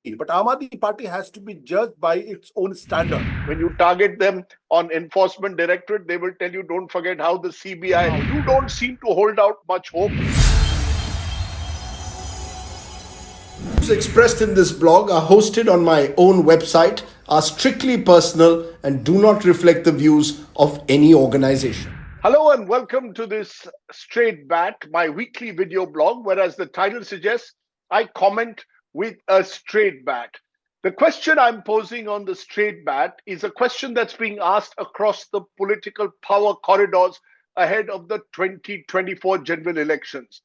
but Aam Aadmi Party has to be judged by its own standard. When you target them on enforcement directorate, they will tell you, don't forget how the CBI. You don't seem to hold out much hope. Views expressed in this blog are hosted on my own website, are strictly personal, and do not reflect the views of any organization. Hello and welcome to this Straight Bat, my weekly video blog, where, as the title suggests, I comment with a straight bat. The question I'm posing on the Straight Bat is a question that's being asked across the political power corridors ahead of the 2024 general elections.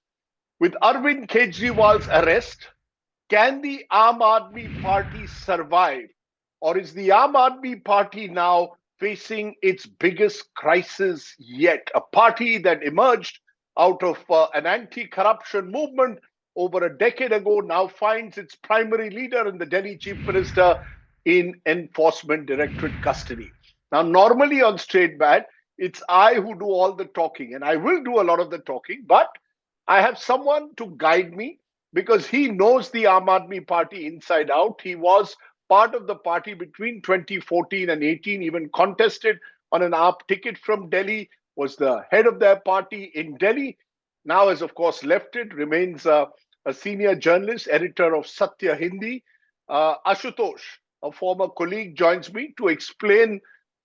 With Arvind Kejriwal's arrest, can the Aam Aadmi Party survive? Or is the Aam Aadmi Party now facing its biggest crisis yet? A party that emerged out of an anti-corruption movement over a decade ago now finds its primary leader and the Delhi Chief Minister in Enforcement Directorate custody. Now, normally on Straight Bat, it's I who do all the talking, and I will do a lot of the talking, but I have someone to guide me because he knows the Aam Aadmi Party inside out. He was part of the party between 2014 and 18, even contested on an AAP ticket from Delhi, was the head of their party in Delhi. Now has, of course, left it, remains a senior journalist, editor of Satya Hindi. Ashutosh, a former colleague, joins me to explain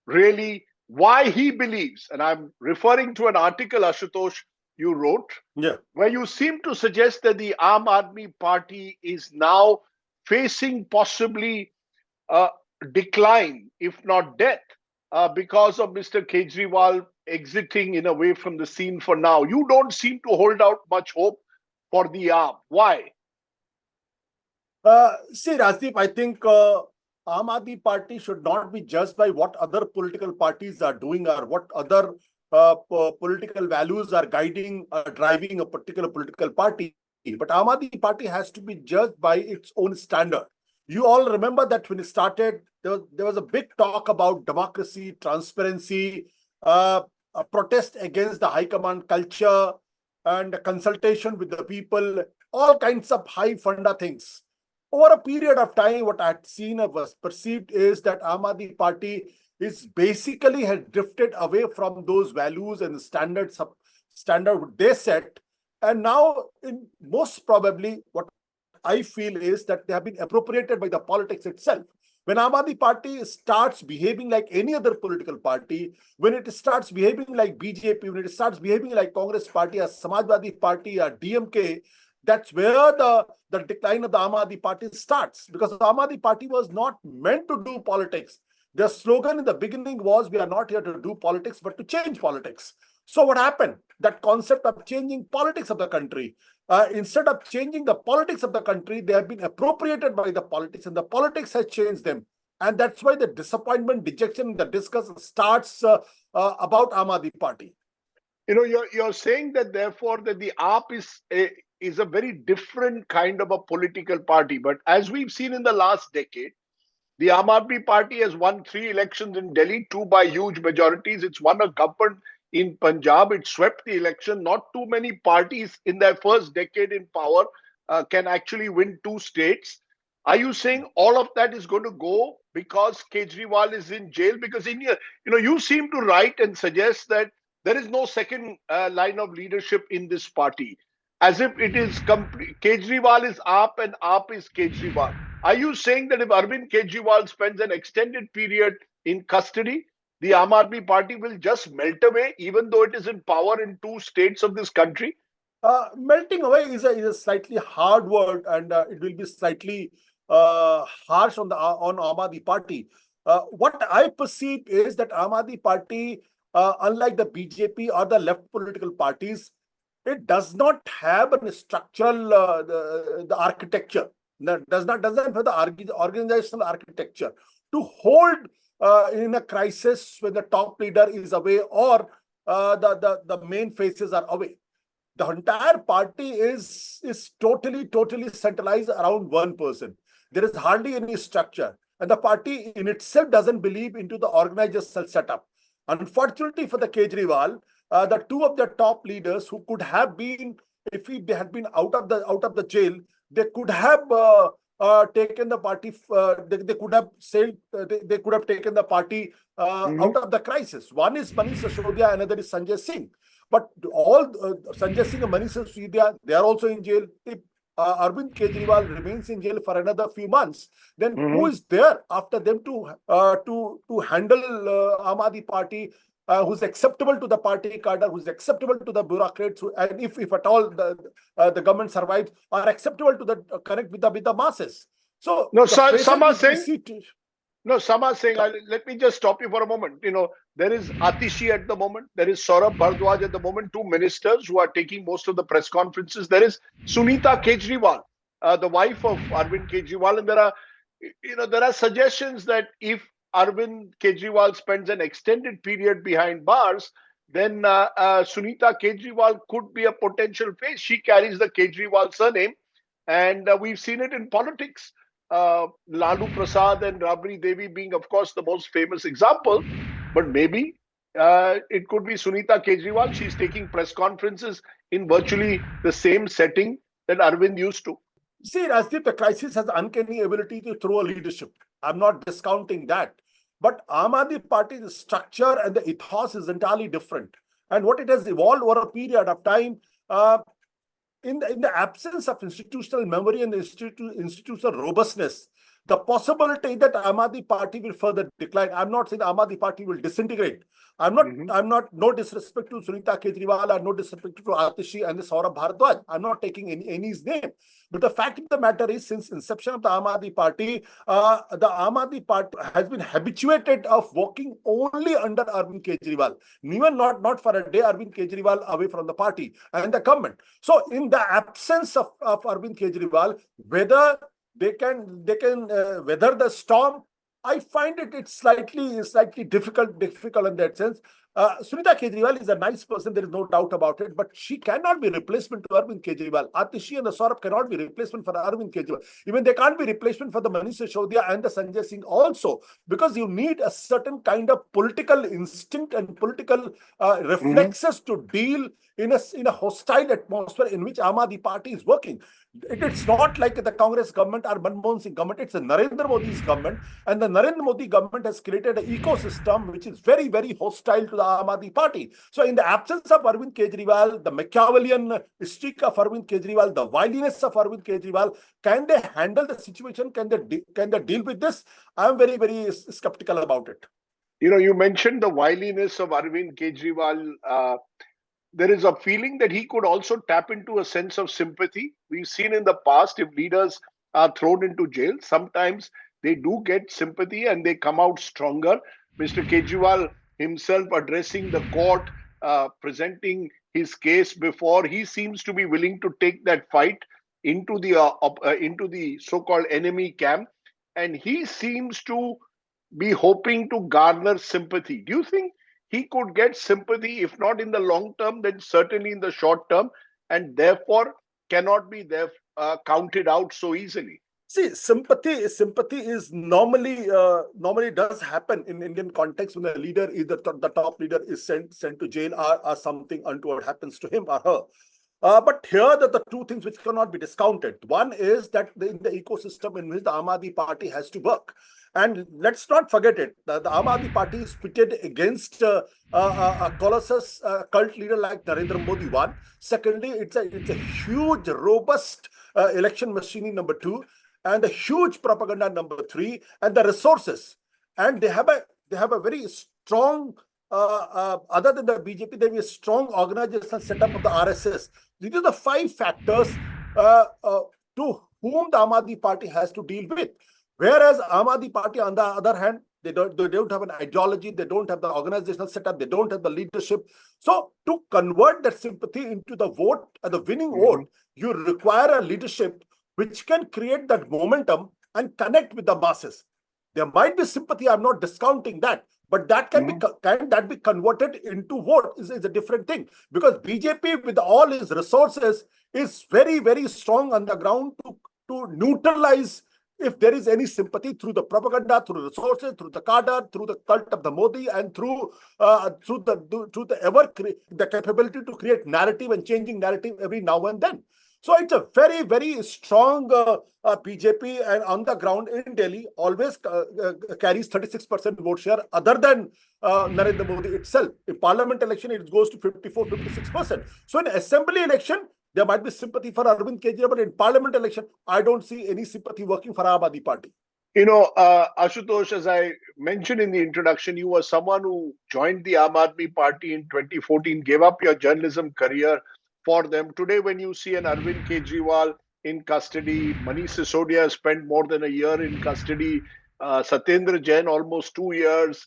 really why he believes, and I'm referring to an article, Ashutosh, you wrote, where you seem to suggest that the Aam Aadmi Party is now facing possibly a decline, if not death, because of Mr. Kejriwal exiting in a way from the scene for now. You don't seem to hold out much hope for the AAP. Why? See, Rajdeep, I think Aam Aadmi Party should not be judged by what other political parties are doing or what other political values are guiding, driving a particular political party. But Aam Aadmi Party has to be judged by its own standard. You all remember that when it started, there was a big talk about democracy, transparency, a protest against the high command culture, and a consultation with the people, all kinds of high funda things. Over a period of time, what I had seen was perceived is that Aam Aadmi Party is basically had drifted away from those values and standard they set. And now, in most probably, what I feel is that they have been appropriated by the politics itself. When Aam Aadmi Party starts behaving like any other political party, when it starts behaving like BJP, when it starts behaving like Congress Party or Samajwadi Party or DMK, that's where the decline of the Aam Aadmi Party starts. Because the Aam Aadmi Party was not meant to do politics. Their slogan in the beginning was, we are not here to do politics, but to change politics. So what happened? That concept of changing politics of the country, instead of changing the politics of the country, they have been appropriated by the politics, and the politics has changed them. And that's why the disappointment, dejection, the discussion starts about Aam Aadmi Party. You know, you're saying that therefore that the AAP is a very different kind of a political party. But as we've seen in the last decade, the Aam Aadmi Party has won 3 elections in Delhi, 2 by huge majorities. It's won a government in Punjab. It swept the election. Not too many parties in their first decade in power can actually win 2 states. Are you saying all of that is going to go because Kejriwal is in jail? Because in here, you seem to write and suggest that there is no second line of leadership in this party, as if it is complete. Kejriwal is AAP and AAP is Kejriwal. Are you saying that if Arvind Kejriwal spends an extended period in custody, the Aam Aadmi Party will just melt away, even though it is in power in 2 states of this country? Melting away is a slightly hard word, and it will be slightly harsh on Aam Aadmi Party. What I perceive is that Aam Aadmi Party, unlike the BJP or the left political parties, it does not have a structural the architecture. Doesn't have the organizational architecture to hold in a crisis when the top leader is away or the main faces are away. The entire party is totally centralized around one person. There is hardly any structure, and the party in itself doesn't believe into the organizational setup. Unfortunately for the Kejriwal, the 2 of the top leaders who could have been, if they had been out of the jail, they could have taken the party. They could have sailed. They could have taken the party out of the crisis. One is Manish Sisodia, another is Sanjay Singh. But all Sanjay Singh and Manish Sisodia, they are also in jail. If Arvind Kejriwal remains in jail for another few months, then who is there after them to handle Aam Aadmi Party? Who's acceptable to the party cadre, who's acceptable to the bureaucrats, and if at all the government survives, are acceptable to the connect with the masses. So no, the some are saying. seat. No, some are saying, let me just stop you for a moment. You know, there is Atishi at the moment. There is Saurabh Bhardwaj at the moment, two ministers who are taking most of the press conferences. There is Sunita Kejriwal, the wife of Arvind Kejriwal. And there are suggestions that if Arvind Kejriwal spends an extended period behind bars, then Sunita Kejriwal could be a potential face. She carries the Kejriwal surname. And we've seen it in politics. Lalu Prasad and Rabri Devi being, of course, the most famous example. But maybe it could be Sunita Kejriwal. She's taking press conferences in virtually the same setting that Arvind used to. See, Rajdeep, the crisis has uncanny ability to throw a leadership. I'm not discounting that. But Aam Aadmi Party's structure and the ethos is entirely different. And what it has evolved over a period of time, in the absence of institutional memory and institutional robustness, the possibility that Aam Aadmi Party will further decline. I'm not saying Aam Aadmi Party will disintegrate. I'm not, no disrespect to Sunita Kejriwal or no disrespect to Atishi and the Saurabh Bhardwaj. I'm not taking any's name. But the fact of the matter is, since inception of the Aam Aadmi Party, the Aam Aadmi Party has been habituated of working only under Arvind Kejriwal. Even not for a day Arvind Kejriwal away from the party and the government. So in the absence of Arvind Kejriwal, whether they can weather the storm, I find it's slightly difficult in that sense. Sunita Kejriwal is a nice person, there is no doubt about it, but she cannot be replacement to Arvind Kejriwal. Atishi and the Saurabh cannot be replacement for Arvind Kejriwal. Even they can't be replacement for the Manish Sisodia and the Sanjay Singh also, because you need a certain kind of political instinct and political reflexes to deal in a hostile atmosphere in which Aam Aadmi Party is working. It's not like the Congress government or Manmohan Singh government. It's a Narendra Modi's government, and the Narendra Modi government has created an ecosystem which is very, very hostile to the Aam Aadmi Party. So in the absence of Arvind Kejriwal, the Machiavellian streak of Arvind Kejriwal, the wiliness of Arvind Kejriwal, can they handle the situation? Can they deal with this? I'm very, very skeptical about it. You know, you mentioned the wiliness of Arvind Kejriwal. There is a feeling that he could also tap into a sense of sympathy. We've seen in the past, if leaders are thrown into jail, sometimes they do get sympathy and they come out stronger. Mr. Kejriwal himself addressing the court, presenting his case before, he seems to be willing to take that fight into the so-called enemy camp. And he seems to be hoping to garner sympathy. Do you think he could get sympathy, if not in the long term, then certainly in the short term, and therefore cannot be counted out so easily? See, sympathy is normally does happen in Indian context when the leader, either the top leader, is sent to jail or something untoward happens to him or her. But here the two things which cannot be discounted. One is that in the ecosystem in which the Aam Aadmi Party has to work. And let's not forget it. The Aam Aadmi Party is pitted against a colossus cult leader like Narendra Modi. One. Secondly, it's a huge, robust election machinery, number two, and a huge propaganda, number three, and the resources. And they have a very strong, other than the BJP, they have a strong organizational setup of the RSS. These are the five factors to whom the Aam Aadmi Party has to deal with. Whereas Aam Aadmi Party, on the other hand, they don't have an ideology, they don't have the organizational setup, they don't have the leadership. So to convert that sympathy into the vote, the winning vote, you require a leadership which can create that momentum and connect with the masses. There might be sympathy, I'm not discounting that, but that can be converted into vote is a different thing. Because BJP, with all its resources, is very, very strong on the ground to neutralize if there is any sympathy through the propaganda, through resources, through the cadre, through the cult of the Modi, and through the capability to create narrative and changing narrative every now and then. So it's a very, very strong BJP, and on the ground in Delhi always carries 36% vote share other than Narendra Modi itself. In parliament election, it goes to 54, 56%. So in assembly election, there might be sympathy for Arvind Kejriwal, but in parliament election, I don't see any sympathy working for Aam Aadmi Party. Ashutosh, as I mentioned in the introduction, you were someone who joined the Aam Aadmi Party in 2014, gave up your journalism career for them. Today, when you see an Arvind Kejriwal in custody, Manish Sisodia spent more than a year in custody, Satyendra Jain almost 2 years,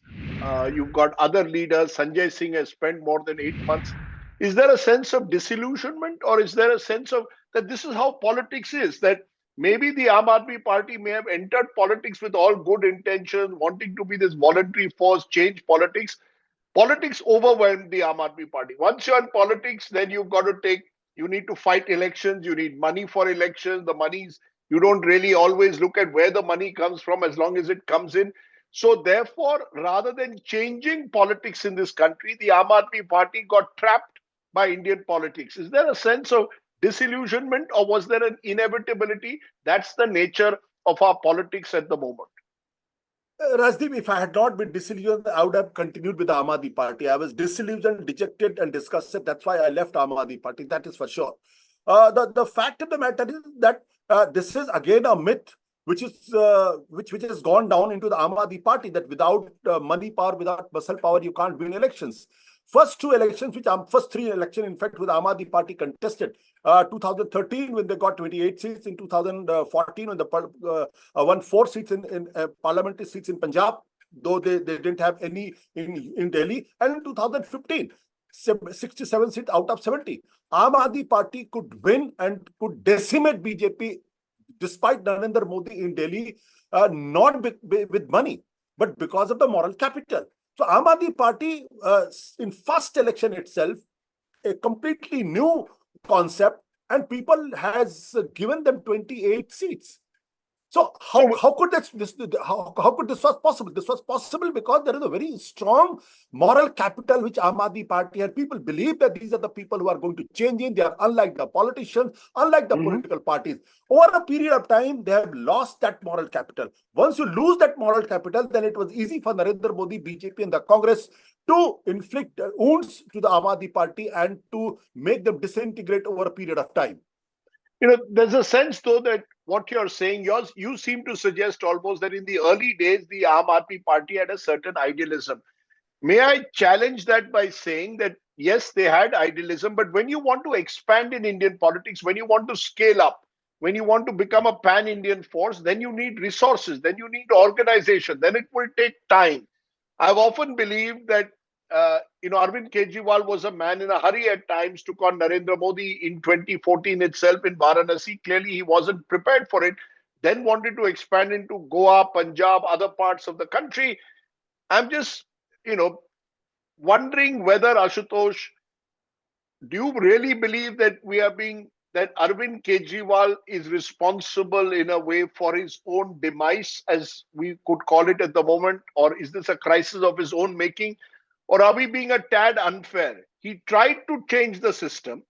you've got other leaders, Sanjay Singh has spent more than 8 months. Is there a sense of disillusionment, or is there a sense of that this is how politics is, that maybe the Aam Aadmi Party may have entered politics with all good intentions, wanting to be this voluntary force, change politics. Politics overwhelmed the Aam Aadmi Party. Once you're in politics, then you need to fight elections, you need money for elections. The money's, you don't really always look at where the money comes from as long as it comes in. So therefore, rather than changing politics in this country, the Aam Aadmi Party got trapped by Indian politics. Is there a sense of disillusionment, or was there an inevitability? That's the nature of our politics at the moment. Rajdeep, if I had not been disillusioned, I would have continued with the Aam Aadmi Party. I was disillusioned, dejected, and disgusted. That's why I left Aam Aadmi Party. That is for sure. The fact of the matter is that this is again a myth which has gone down into the Aam Aadmi Party, that without money power, without muscle power, you can't win elections. First three election, in fact, with Aam Aadmi Party contested. 2013 when they got 28 seats, in 2014 when they won 4 seats in parliamentary seats in Punjab, though they didn't have any in Delhi, and in 2015, 67 seats out of 70. Aam Aadmi Party could win and could decimate BJP despite Narendra Modi in Delhi, not with money, but because of the moral capital. So Aam Aadmi Party, in first election itself, a completely new concept, and people has given them 28 seats. So how could this was possible? This was possible because there is a very strong moral capital which Aam Aadmi Party had. People believe that these are the people who are going to change it. They are unlike the politicians, unlike the political parties. Over a period of time, they have lost that moral capital. Once you lose that moral capital, then it was easy for Narendra Modi, BJP, and the Congress to inflict wounds to the Aam Aadmi Party and to make them disintegrate over a period of time. There's a sense, though, that what you're saying, you seem to suggest almost that in the early days, the Aam Aadmi Party had a certain idealism. May I challenge that by saying that, yes, they had idealism, but when you want to expand in Indian politics, when you want to scale up, when you want to become a pan-Indian force, then you need resources, then you need organization, then it will take time. I've often believed that Arvind Kejriwal was a man in a hurry at times, took on Narendra Modi in 2014 itself in Varanasi. Clearly, he wasn't prepared for it. Then wanted to expand into Goa, Punjab, other parts of the country. I'm just, wondering whether, Ashutosh, do you really believe that that Arvind Kejriwal is responsible in a way for his own demise, as we could call it at the moment? Or is this a crisis of his own making? Or are we being a tad unfair? He tried to change the system,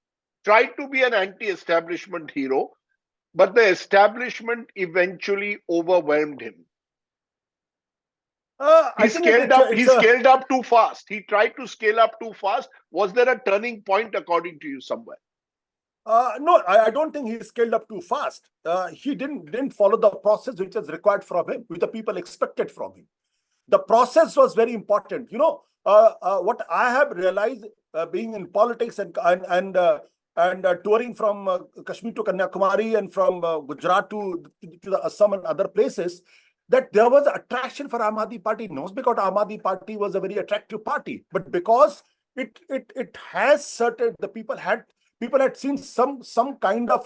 tried to be an anti-establishment hero, but the establishment eventually overwhelmed him. He scaled up too fast. He tried to scale up too fast. Was there a turning point, according to you, somewhere? No, I don't think he scaled up too fast. He didn't follow the process which was required from him, which the people expected from him. The process was very important. What I have realized, being in politics and touring from Kashmir to Kanyakumari and from Gujarat to the Assam and other places, that there was attraction for Aam Aadmi Party, not because Aam Aadmi Party was a very attractive party, but because it has certain, the people had seen some kind of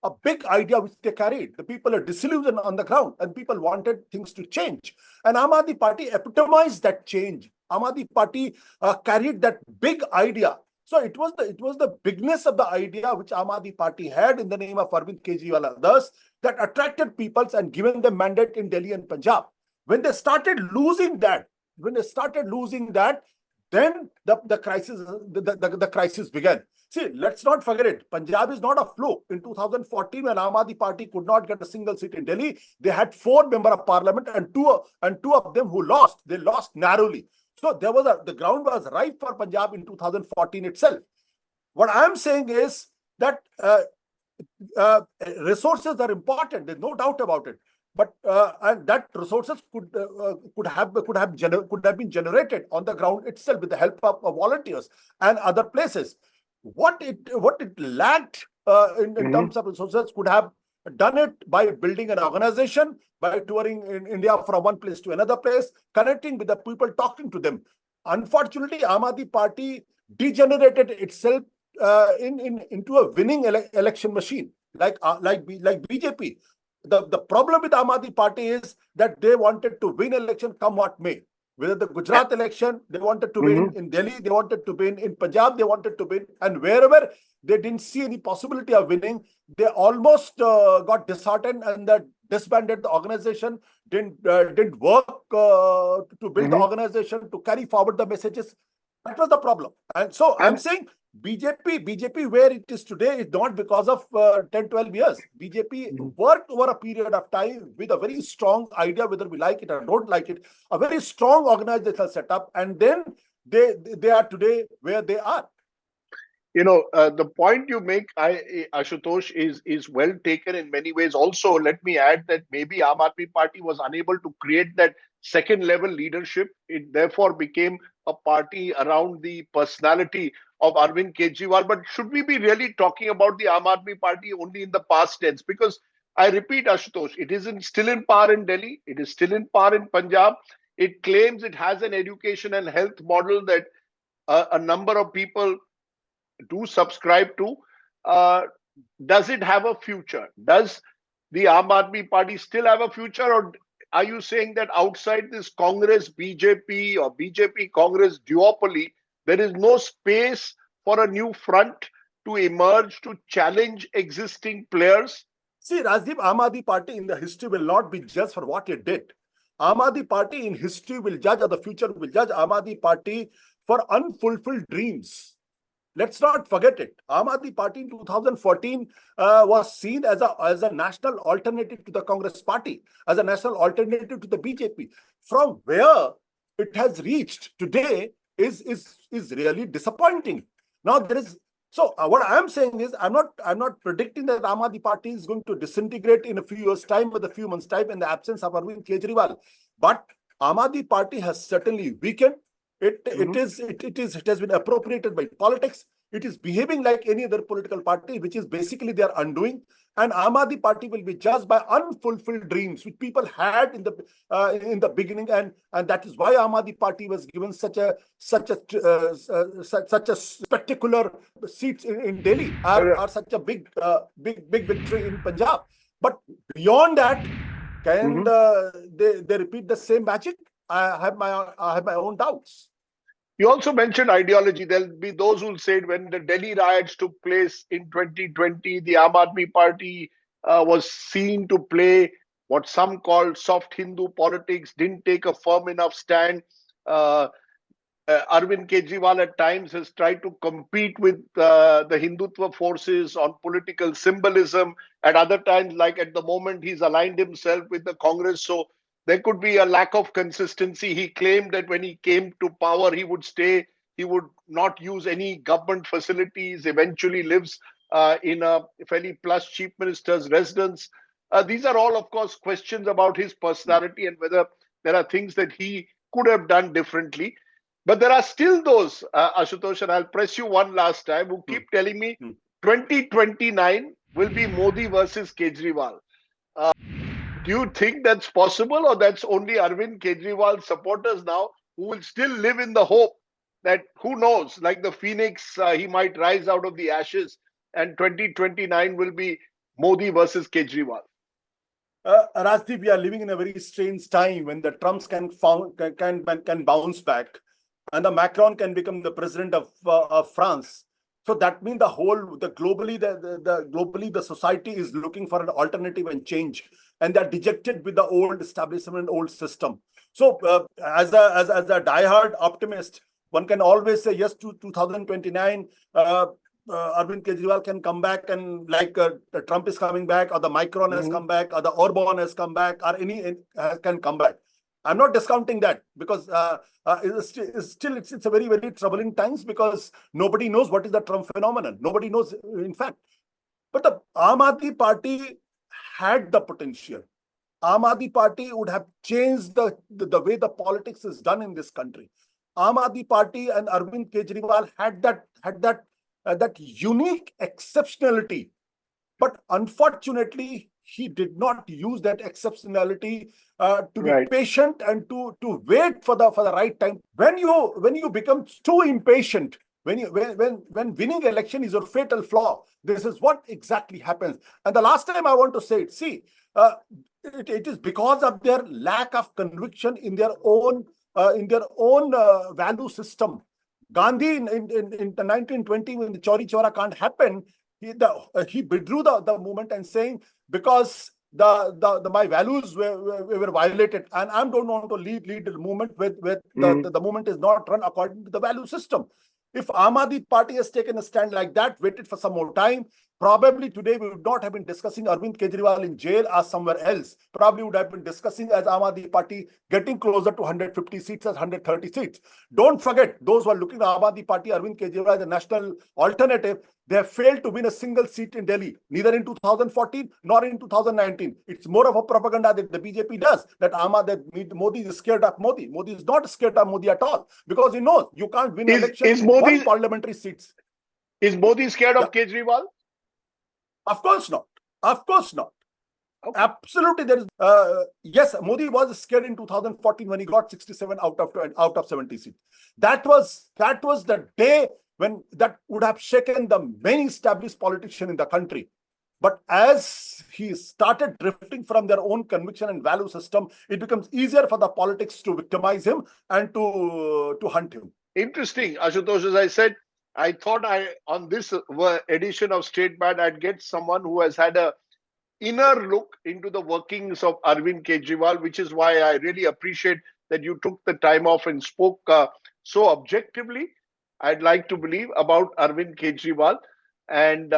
a big idea which they carried. The people are disillusioned on the ground, and people wanted things to change. And Aam Aadmi Party epitomized that change. Aam Aadmi Party carried that big idea. So it was the bigness of the idea which Aam Aadmi Party had in the name of Arvind Kejriwal and others that attracted peoples and given them mandate in Delhi and Punjab. When they started losing that, then the crisis began. See, let's not forget it. Punjab is not a fluke. In 2014, when Aam Aadmi Party could not get a single seat in Delhi, they had 4 members of parliament and two of them who lost. They lost narrowly. So the ground was ripe for Punjab in 2014 itself. What I'm saying is that resources are important. There's no doubt about it. But and that resources could have been generated on the ground itself with the help of volunteers and other places. What it lacked in terms of resources could have done it by building an organization, by touring in India from one place to another place, connecting with the people, talking to them. Unfortunately, Aam Aadmi Party degenerated itself into a winning election machine like BJP. The problem with Aam Aadmi Party is that they wanted to win election come what may. Whether the Gujarat election, they wanted to win. In Delhi, they wanted to win. In Punjab, they wanted to win. And wherever they didn't see any possibility of winning, they almost got disheartened and disbanded the organization, didn't work to build the organization, to carry forward the messages. That was the problem. And so I'm saying BJP where it is today is not because of 10, 12 years. BJP worked over a period of time with a very strong idea, whether we like it or don't like it, a very strong organizational setup, and then they are today where they are. You know, the point you make, Ashutosh, is well taken in many ways. Also, let me add that maybe Aam Aadmi Party was unable to create that second level leadership. It therefore became a party around the personality of Arvind Kejriwal. But should we be really talking about the Aam Aadmi Party only in the past tense? Because I repeat, Ashutosh, it is still in power in Delhi. It is still in power in Punjab. It claims it has an education and health model that a number of people do subscribe to. Does it have a future? Does the Aam Aadmi Party still have a future, or are you saying that outside this Congress BJP or BJP Congress duopoly, there is no space for a new front to emerge to challenge existing players? See, Rajdeep, Aam Aadmi Party in the history will not be judged for what it did. Aam Aadmi Party in history will judge, or the future will judge Aam Aadmi Party for unfulfilled dreams. Let's not forget it. Aam Aadmi Party in 2014 was seen as a national alternative to the Congress Party, as a national alternative to the BJP. From where it has reached today is really disappointing. Now there is what I'm saying is I'm not predicting that Aam Aadmi Party is going to disintegrate in a few years' time, with a few months' time, in the absence of Arvind Kejriwal. But Aam Aadmi Party has certainly weakened. It has been appropriated by politics. It is behaving like any other political party, which is basically their undoing. And Aam Aadmi Party will be judged by unfulfilled dreams which people had in the beginning, and that is why Aam Aadmi Party was given such a spectacular seats in Delhi, or such a big victory in Punjab. But beyond that, can they repeat the same magic? I have my own doubts. You also mentioned ideology. There'll be those who'll say when the Delhi riots took place in 2020, the Aam Aadmi Party was seen to play what some call soft Hindu politics, didn't take a firm enough stand. Arvind Kejriwal at times has tried to compete with the Hindutva forces on political symbolism. At other times, like at the moment, he's aligned himself with the Congress. So there could be a lack of consistency. He claimed that when he came to power, he would stay. He would not use any government facilities, eventually lives in a fairly plush chief minister's residence. These are all, of course, questions about his personality and whether there are things that he could have done differently. But there are still those, Ashutosh, and I'll press you one last time, who keep telling me 2029 will be Modi versus Kejriwal. Do you think that's possible, or that's only Arvind Kejriwal supporters now who will still live in the hope that, who knows, like the phoenix, he might rise out of the ashes and 2029 will be Modi versus Kejriwal? Rajdeep, we are living in a very strange time when the Trumps can bounce back, and the Macron can become the president of France. So that means globally the society is looking for an alternative and change, and they're dejected with the old establishment, old system. So as a diehard optimist, one can always say yes to 2029. Arvind Kejriwal can come back and like Trump is coming back, or the Macron has come back, or the Orban has come back, or any can come back. I'm not discounting that because it's a very, very troubling times because nobody knows what is the Trump phenomenon. Nobody knows, in fact. But the Aam Aadmi Party had the potential. Aam Aadmi Party would have changed the way the politics is done in this country. Aam Aadmi Party and Arvind Kejriwal had that unique exceptionality, but unfortunately, he did not use that exceptionality to be patient and to wait for the right time. When you become too impatient, when winning election is your fatal flaw, this is what exactly happens. And the last time I want to say it, see, it is because of their lack of conviction in their own value system. Gandhi in 1920, when the Chauri Chaura Kand happened, he withdrew the movement and saying, because my values were violated, and I don't want to lead the movement where the movement is not run according to the value system. If Aam Aadmi Party has taken a stand like that, waited for some more time, probably today we would not have been discussing Arvind Kejriwal in jail or somewhere else. Probably would have been discussing as Aam Aadmi Party getting closer to 150 seats as 130 seats. Don't forget, those who are looking at Aam Aadmi Party, Arvind Kejriwal as a national alternative, they have failed to win a single seat in Delhi, neither in 2014 nor in 2019. It's more of a propaganda that the BJP does, that Modi is scared of Modi. Modi is not scared of Modi at all, because he knows you can't win election one parliamentary seats. Is Modi scared of Kejriwal? Of course not. Of course not. Okay. Absolutely, there is. Yes, Modi was scared in 2014 when he got 67 out of 70 seats. That was the day when that would have shaken the many established politicians in the country. But as he started drifting from their own conviction and value system, it becomes easier for the politics to victimize him and to hunt him. Interesting, Ashutosh. As I said, I thought on this edition of Straight Bat, I'd get someone who has had a inner look into the workings of Arvind Kejriwal, which is why I really appreciate that you took the time off and spoke so objectively, I'd like to believe, about Arvind Kejriwal, and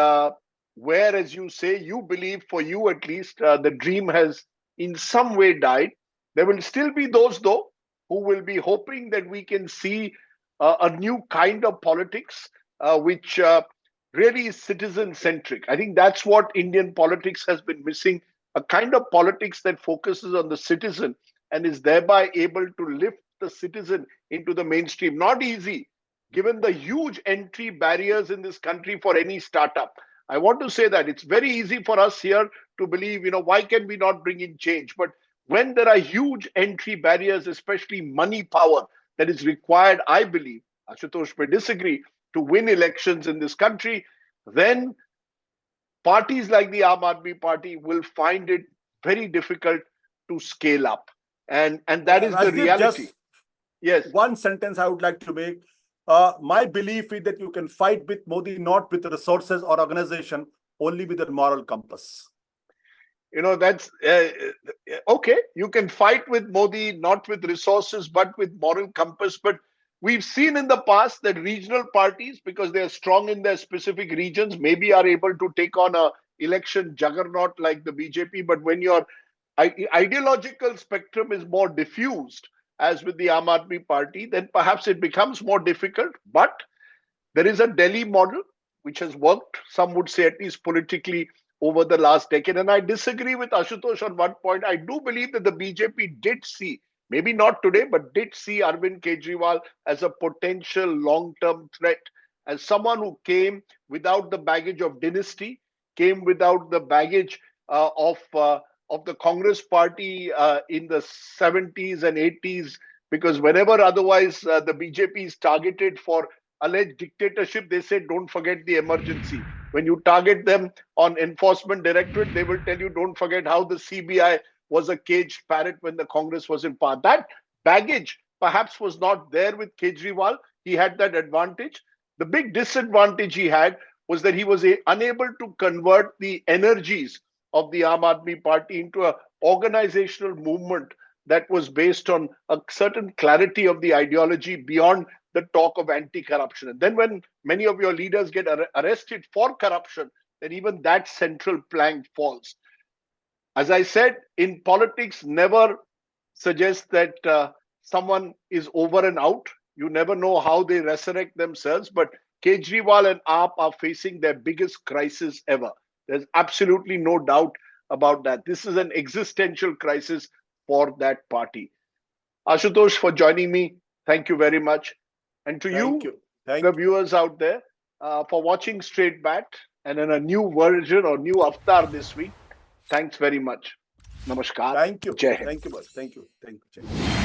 where, as you say, you believe, for you at least, the dream has in some way died. There will still be those, though, who will be hoping that we can see a new kind of politics, which really is citizen-centric. I think that's what Indian politics has been missing, a kind of politics that focuses on the citizen and is thereby able to lift the citizen into the mainstream. Not easy, given the huge entry barriers in this country for any startup. I want to say that it's very easy for us here to believe, why can we not bring in change? But when there are huge entry barriers, especially money power, that is required, I believe, Ashutosh may disagree, to win elections in this country, then parties like the Aam Aadmi Party will find it very difficult to scale up. And that is the reality. Yes. One sentence I would like to make. My belief is that you can fight with Modi not with resources or organization, only with a moral compass. That's okay. You can fight with Modi not with resources, but with moral compass. But we've seen in the past that regional parties, because they are strong in their specific regions, maybe are able to take on a election juggernaut like the BJP. But when your ideological spectrum is more diffused, as with the Aam Aadmi Party, then perhaps it becomes more difficult. But there is a Delhi model which has worked, some would say, at least politically, over the last decade. And I disagree with Ashutosh on one point. I do believe that the BJP did see, maybe not today, but did see Arvind Kejriwal as a potential long-term threat, as someone who came without the baggage of dynasty, came without the baggage of the Congress party in the 70s and 80s, because whenever otherwise the BJP is targeted for alleged dictatorship, they say, don't forget the emergency. When you target them on enforcement directorate, they will tell you, don't forget how the CBI was a caged parrot when the Congress was in power. That baggage perhaps was not there with Kejriwal. He had that advantage. The big disadvantage he had was that he was unable to convert the energies of the Aam Aadmi Party into an organizational movement that was based on a certain clarity of the ideology beyond the talk of anti-corruption. And then when many of your leaders get arrested for corruption, then even that central plank falls. As I said, in politics, never suggest that someone is over and out. You never know how they resurrect themselves. But Kejriwal and AAP are facing their biggest crisis ever. There's absolutely no doubt about that. This is an existential crisis for that party. Ashutosh, for joining me, thank you very much. And to the viewers out there, for watching Straight Bat and in a new version or new avatar this week, thanks very much. Namaskar. Thank you. Jai Hind. Thank you, boss. Thank you. Thank you.